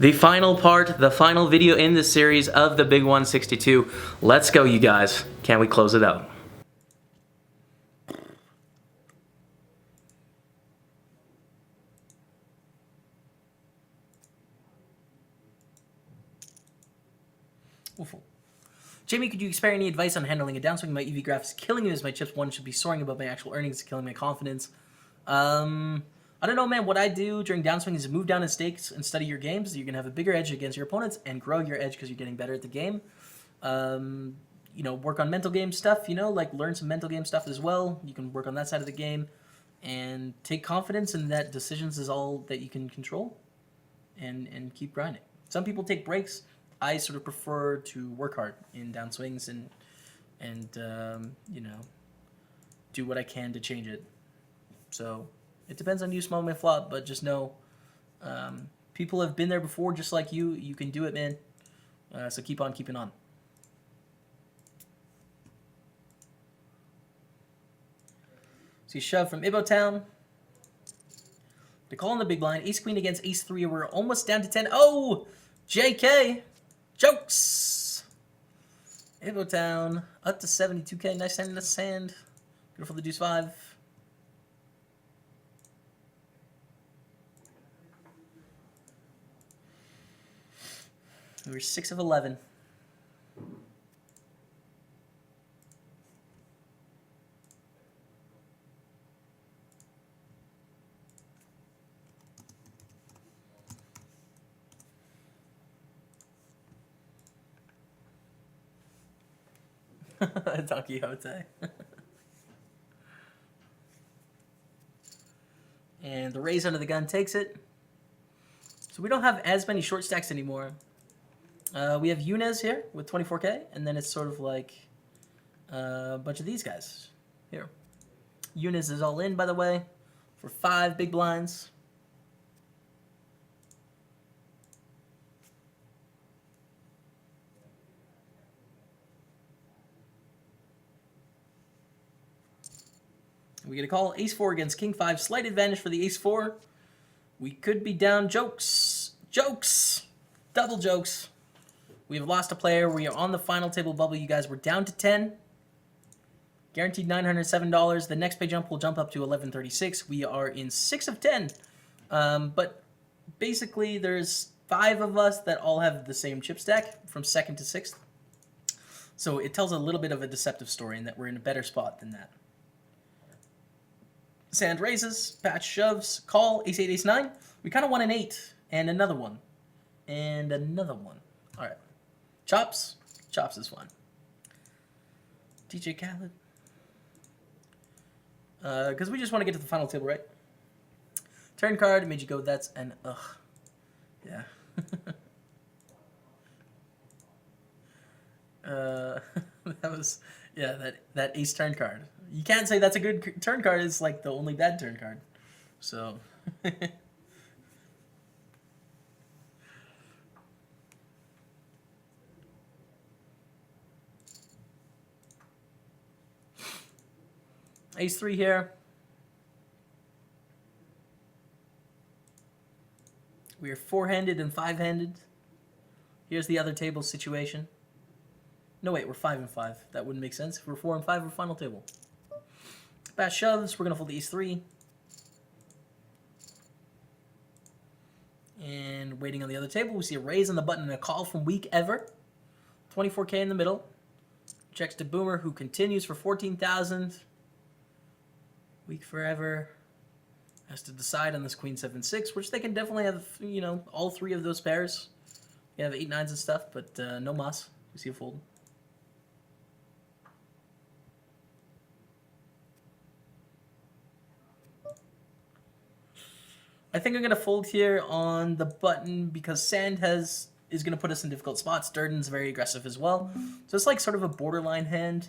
The final part, the final video in this series of the Big 162. Let's go, you guys. Can we close it out? Awful. Jamie, could you spare any advice on handling a downswing? My EV graph is killing me as my chips one should be soaring above my actual earnings, killing my confidence. I don't know, man. What I do during downswing is move down in stakes and study your games. You're going to have a bigger edge against your opponents and grow your edge because you're getting better at the game. You know, work on mental game stuff, you know, like learn some mental game stuff as well. You can work on that side of the game and take confidence in that decisions is all that you can control and keep grinding. Some people take breaks. I sort of prefer to work hard in downswings and you know, do what I can to change it. So it depends on you, small man flop, but just know people have been there before just like you. You can do it, man. So keep on keeping on. See, shove from Ibo Town. To call in the big blind. Ace Queen against Ace 3. We're almost down to 10. Oh! JK! Jokes! Ibo Town. Up to 72k. Nice hand in the sand. Go for the deuce 5. We're 6 of 11. Don Quixote. And the raise under the gun takes it. So we don't have as many short stacks anymore. We have Yunez here with 24k, and then it's sort of like a bunch of these guys here. Yunez is all in, by the way, for 5 big blinds. We get a call. Ace 4 against King 5. Slight advantage for the Ace 4. We could be down. Jokes. Jokes. Double jokes. We have lost a player. We are on the final table bubble, you guys. We're down to 10. Guaranteed $907. The next pay jump will jump up to 1136. We are in 6 of 10. But basically, there's 5 of us that all have the same chip stack from 2nd to 6th. So it tells a little bit of a deceptive story in that we're in a better spot than that. Sand raises, patch shoves, call, ace 8, ace 9. We kind of want an 8 and another one. And another one. All right. Chops. Chops is fun. DJ Khaled. Because we just want to get to the final table, right? Turn card made you go, that's an ugh. Yeah. That was, yeah, that ace turn card. You can't say that's a good turn card. It's like the only bad turn card. So. Ace 3 here. We are 4-handed and 5-handed. Here's the other table situation. No, wait, we're 5 and 5. That wouldn't make sense. If we're 4 and 5, we're final table. Fast shoves. We're going to fold the ace 3. And waiting on the other table, we see a raise on the button and a call from Weak Ever. 24k in the middle. Checks to Boomer, who continues for 14,000. Weak Forever has to decide on this Queen 7-6, which they can definitely have, you know, all 3 of those pairs. You have 8 9s and stuff, but no mas. We see a fold. I think I'm going to fold here on the button because Sand is going to put us in difficult spots. Durden's very aggressive as well. So it's like sort of a borderline hand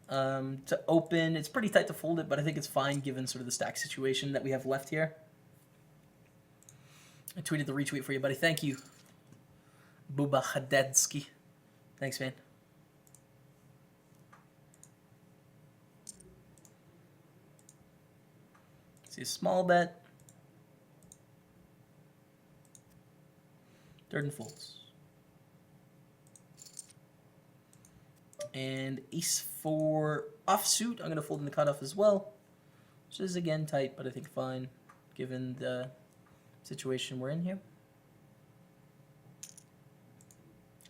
to open. It's pretty tight to fold it, but I think it's fine given sort of the stack situation that we have left here. I tweeted the retweet for you, buddy. Thank you. Buba Hadetsky. Thanks, man. See a small bet. Durden folds. And ace-4 offsuit. I'm going to fold in the cutoff as well. Which is, again, tight, but I think fine, given the situation we're in here.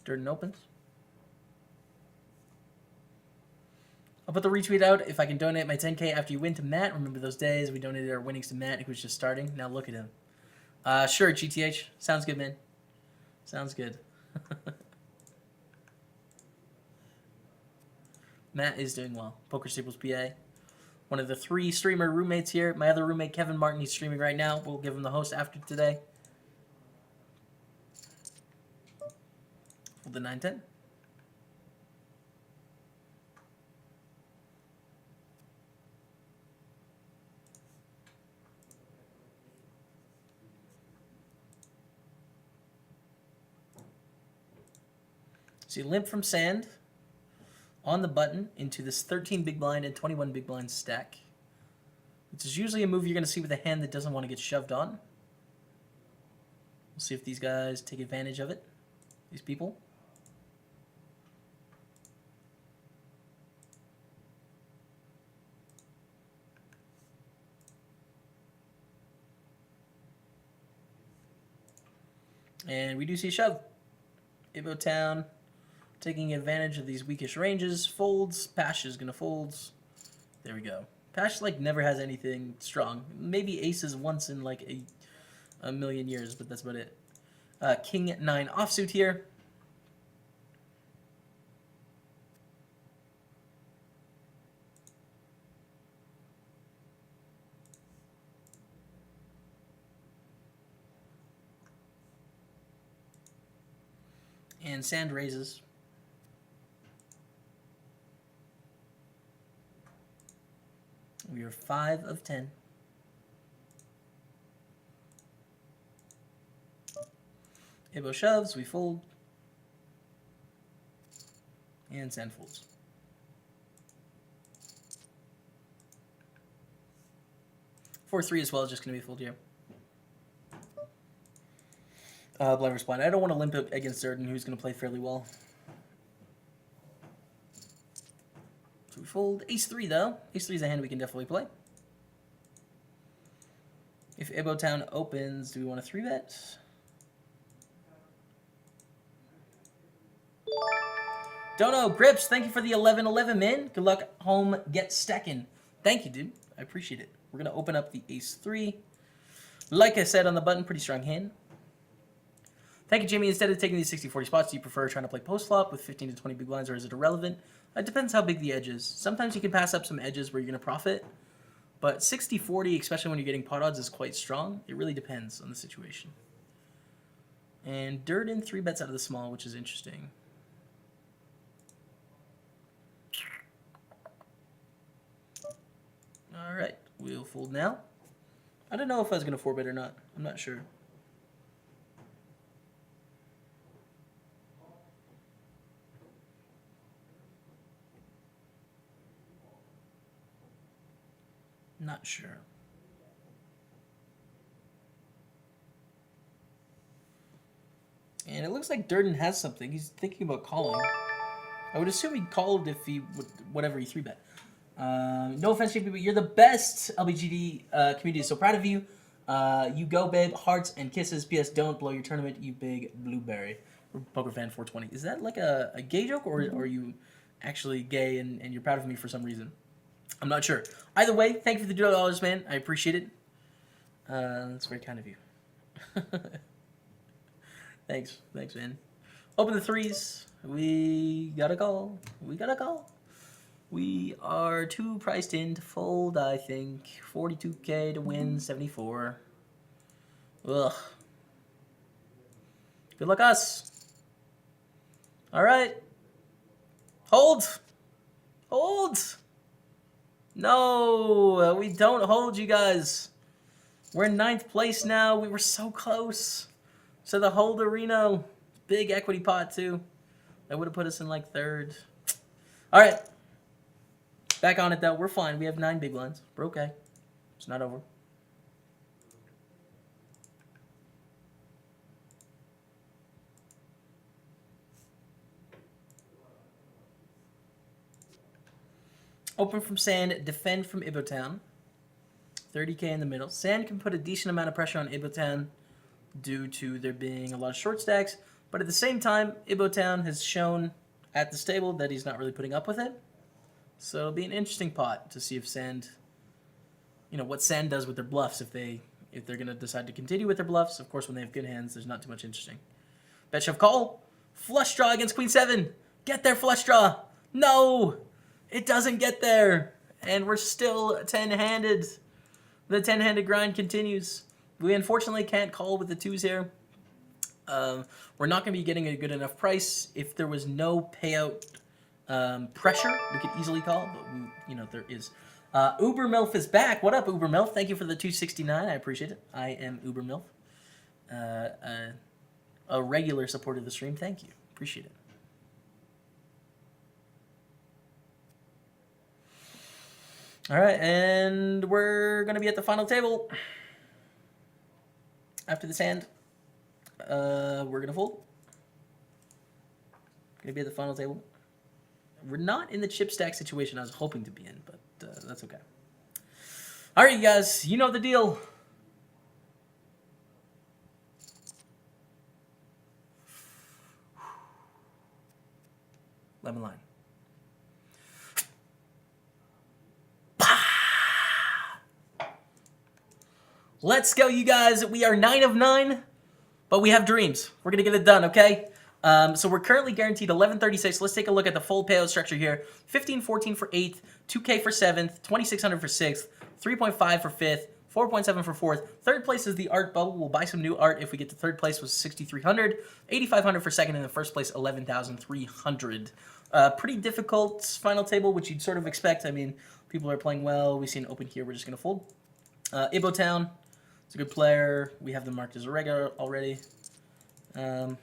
Durden opens. I'll put the retweet out if I can donate my 10K after you win to Matt. Remember those days we donated our winnings to Matt, who was just starting? Now look at him. Sure, GTH. Sounds good, man. Sounds good. Matt is doing well. PokerStaples PA. One of the 3 streamer roommates here. My other roommate, Kevin Martin, he's streaming right now. We'll give him the host after today. Fold the 9-10. So you limp from sand on the button into this 13 big blind and 21 big blind stack, which is usually a move you're going to see with a hand that doesn't want to get shoved on. We'll see if these guys take advantage of it, these people. And we do see a shove. Ibo Town taking advantage of these weakish ranges. Folds. Pash is going to folds. There we go. Pash, like, never has anything strong. Maybe aces once in, like, a million years, but that's about it. King 9 offsuit here. And sand raises. We are 5 of 10. Ibo shoves, we fold. And sand folds. Four 3 as well is just going to be fold here. Blind respond. I don't want to limp it against Durden, who's going to play fairly well. So we fold. Ace-3, though. Ace-3 is a hand we can definitely play. If Ibo Town opens, do we want to 3-bet? Don't know. Grips, thank you for the 11-11, man. Good luck home. Get stacking. Thank you, dude. I appreciate it. We're going to open up the Ace-3. Like I said on the button, pretty strong hand. Thank you, Jamie. Instead of taking these 60-40 spots, do you prefer trying to play post-flop with 15 to 20 big blinds, or is it irrelevant? It depends how big the edge is. Sometimes you can pass up some edges where you're going to profit, but 60-40, especially when you're getting pot odds, is quite strong. It really depends on the situation. And Durden 3-bets out of the small, which is interesting. All right, we'll fold now. I don't know if I was going to 4-bet or not. I'm not sure. Not sure. And it looks like Durden has something. He's thinking about calling. I would assume he called if he would, whatever he 3-bet. No offense, JP, but you're the best LBGD community. So proud of you. You go, babe. Hearts and kisses. P.S. Don't blow your tournament, you big blueberry. Poker fan 420. Is that like a gay joke, or are you actually gay and you're proud of me for some reason? I'm not sure. Either way, thank you for the $2, man. I appreciate it. That's very kind of you. Thanks, man. Open the 3s. We got a call. We are too priced in to fold, I think. 42K to win, 74. Ugh. Good luck, us. All right. Hold. No, we don't hold, you guys. We're in 9th place now. We were so close. So the holderino, big equity pot too. That would have put us in like 3rd. All right. Back on it though. We're fine. We have 9 big blinds. We're okay. It's not over. Open from Sand, defend from Ibotown. 30k in the middle. Sand can put a decent amount of pressure on Ibotown due to there being a lot of short stacks, but at the same time, Ibotown has shown at this table that he's not really putting up with it. So it'll be an interesting pot to see if Sand, what Sand does with their bluffs if they're going to decide to continue with their bluffs. Of course, when they have good hands, there's not too much interesting. Bet shove call. Flush draw against Queen 7. Get there, flush draw. No! It doesn't get there. And we're still 10-handed. The 10-handed grind continues. We unfortunately can't call with the 2s here. We're not going to be getting a good enough price. If there was no payout pressure, we could easily call, but there is. Uber Milf is back. What up, Uber Milf? Thank you for the 269. I appreciate it. I am Uber Milf. A regular supporter of the stream. Thank you. Appreciate it. All right, and we're going to be at the final table. After this hand, we're going to fold. Going to be at the final table. We're not in the chip stack situation I was hoping to be in, but that's okay. All right, you guys, you know the deal. Lemon line. Let's go, you guys. We are 9 of 9, but we have dreams. We're going to get it done, okay? So we're currently guaranteed 1136. Let's take a look at the full payout structure here. 1514 for 8th, 2K for 7th, 2600 for 6th, 3.5 for 5th, 4.7 for 4th. Third place is the art bubble. We'll buy some new art if we get to third place, was 6,300. 8,500 for second, and in first place, 11,300. Pretty difficult final table, which you'd sort of expect. I mean, people are playing well. We see an open here. We're just going to fold. Ibotown. It's a good player. We have them marked as a regular already. Good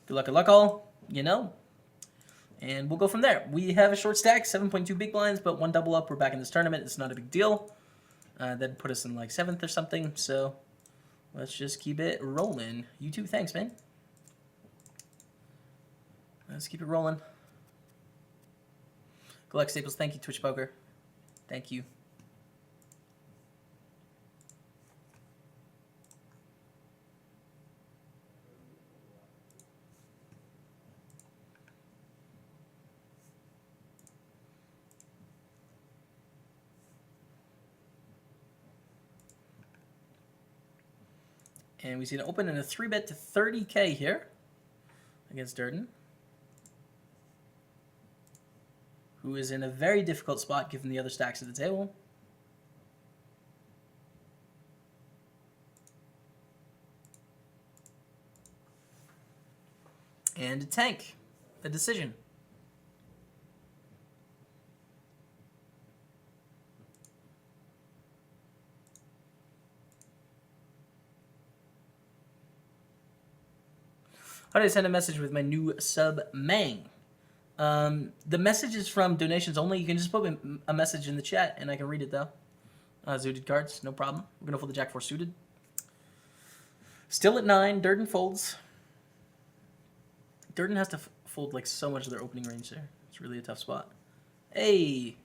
luck all, and we'll go from there. We have a short stack, 7.2 big blinds, but 1 double up. We're back in this tournament. It's not a big deal. That'd put us in like 7th or something, so let's just keep it rolling. You too, thanks, man. Let's keep it rolling. PokerStaples, thank you. Twitch Poker, thank you. And we see an open and a 3-bet to 30k here against Durden, who is in a very difficult spot given the other stacks at the table. And a tank, a decision. How do I send a message with my new sub, Mang? The message is from donations only. You can just put a message in the chat, and I can read it, though. Zooted cards, no problem. We're going to fold the Jack 4 suited. Still at 9. Durden folds. Durden has to fold like so much of their opening range there. It's really a tough spot. Hey!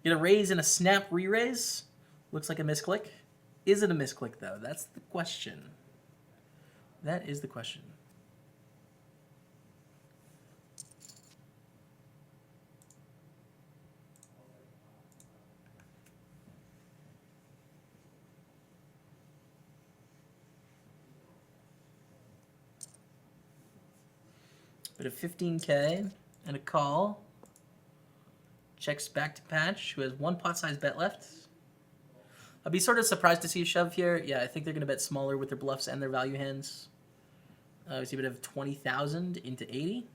Get a raise and a snap re-raise. Looks like a misclick. Is it a misclick, though? That's the question. That is the question. Bit of 15k and a call. Checks back to Patch, who has 1 pot-sized bet left. I'd be sort of surprised to see a shove here. Yeah, I think they're going to bet smaller with their bluffs and their value hands. We see a bit of 20,000 into 80.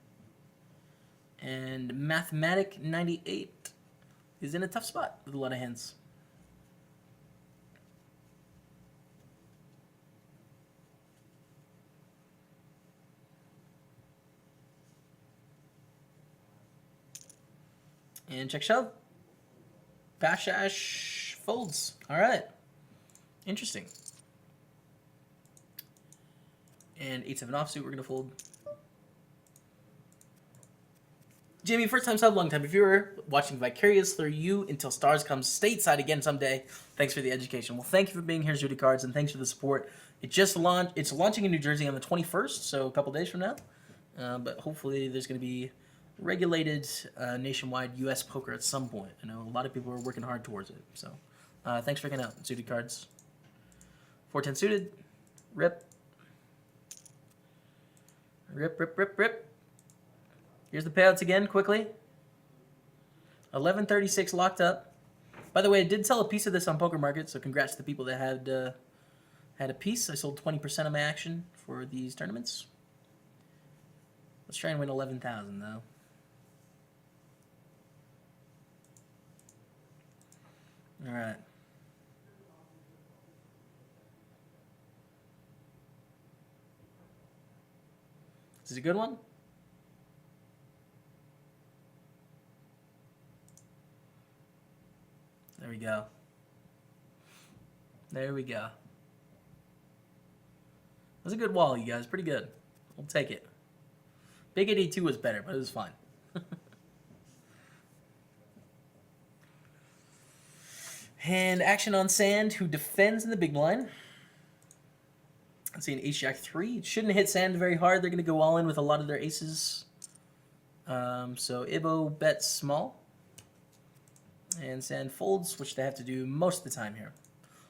And Mathematic 98 is in a tough spot with a lot of hands. And check shove. Bashash folds. All right. Interesting. And 8-7 offsuit, we're going to fold. Jamie, first time sub, long time viewer, watching Vicarious through you until Stars comes stateside again someday. Thanks for the education. Well, thank you for being here, Zooty Cards, and thanks for the support. It just launched. It's launching in New Jersey on the 21st, so a couple days from now. But hopefully there's going to be regulated nationwide U.S. poker at some point. I know a lot of people are working hard towards it. So thanks for checking out, Zooty Cards. 410 suited. Rip. Rip, rip, rip, rip. Here's the payouts again, quickly. 1136 locked up. By the way, I did sell a piece of this on Poker Market, so congrats to the people that had a piece. I sold 20% of my action for these tournaments. Let's try and win 11,000 though. All right. This is a good one. There we go. There we go. That's a good wall, you guys. Pretty good. We'll take it. Big 82 was better, but it was fine. And action on Sand, who defends in the big blind. Let's see, an ace-jack 3. It shouldn't hit Sand very hard. They're going to go all in with a lot of their aces. So Ibo bets small. And Sand folds, which they have to do most of the time here.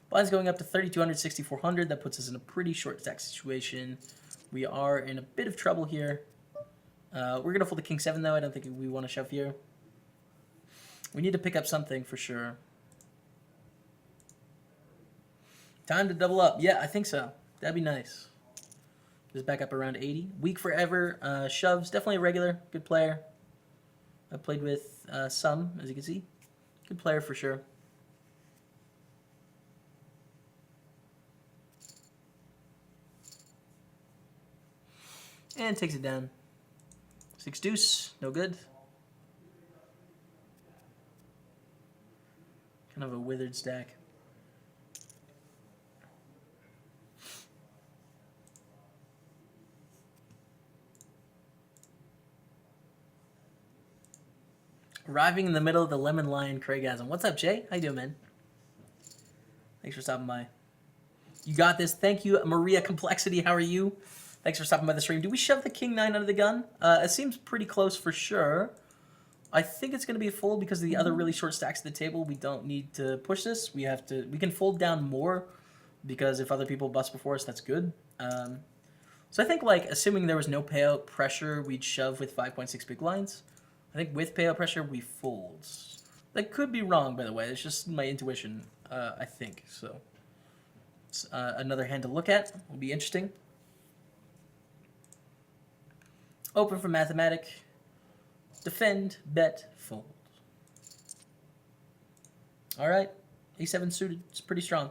Blind's going up to 3,200, 6,400. That puts us in a pretty short stack situation. We are in a bit of trouble here. We're going to fold the King 7, though. I don't think we want to shove here. We need to pick up something for sure. Time to double up. Yeah, I think so. That'd be nice. Just back up around 80. Weak forever. Shoves, definitely a regular. Good player. I played with some, as you can see. Good player for sure. And takes it down. 6 deuce, no good. Kind of a withered stack. Arriving in the middle of the Lemon Lion Craigasm. What's up, Jay? How you doing, man? Thanks for stopping by. You got this. Thank you, Maria Complexity. How are you? Thanks for stopping by the stream. Do we shove the King 9 under the gun? It seems pretty close for sure. I think it's going to be a fold because of the other really short stacks at the table. We don't need to push this. We can fold down more because if other people bust before us, that's good. So I think, like, assuming there was no payout pressure, we'd shove with 5.6 big blinds. I think with payout pressure, we fold. That could be wrong, by the way. It's just my intuition, I think. So it's, another hand to look at. Will be interesting. Open for Mathematic. Defend, bet, fold. All right. A7 suited. It's pretty strong.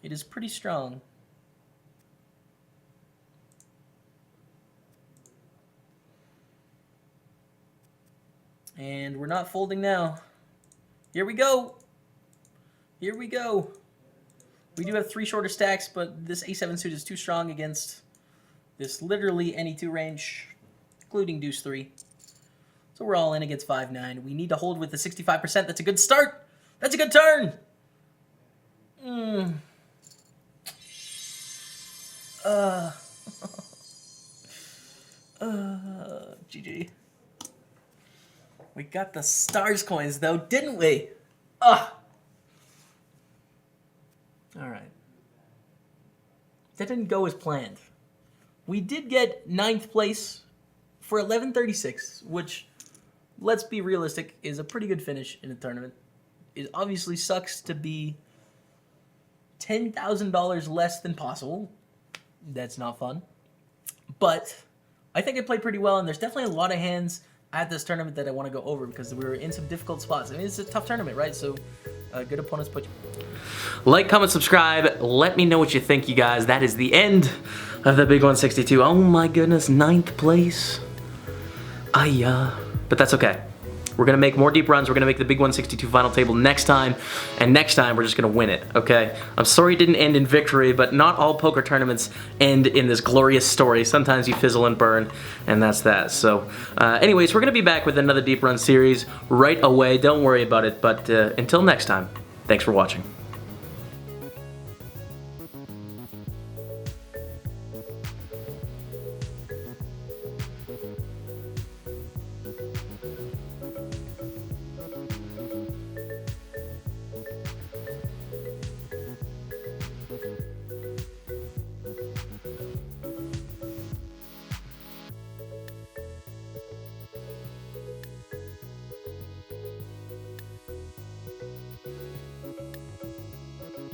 It is pretty strong. And we're not folding now. Here we go. Here we go. We do have 3 shorter stacks, but this A7 suit is too strong against this literally any 2 range, including deuce 3. So we're all in against 5-9. We need to hold with the 65%. That's a good start. That's a good turn. GG. We got the stars coins, though, didn't we? All right. That didn't go as planned. We did get 9th place for 1136, which, let's be realistic, is a pretty good finish in a tournament. It obviously sucks to be $10,000 less than possible. That's not fun. But I think I played pretty well, and there's definitely a lot of hands at this tournament that I want to go over because we were in some difficult spots. I mean, it's a tough tournament, right? So good opponents put you. Like, comment, subscribe. Let me know what you think, you guys. That is the end of the Big 162. Oh my goodness, 9th place. But that's okay. We're going to make more deep runs. We're going to make the Big 162 final table next time, and next time we're just going to win it, okay? I'm sorry it didn't end in victory, but not all poker tournaments end in this glorious story. Sometimes you fizzle and burn, and that's that. So, anyways, we're going to be back with another deep run series right away. Don't worry about it, but until next time, thanks for watching.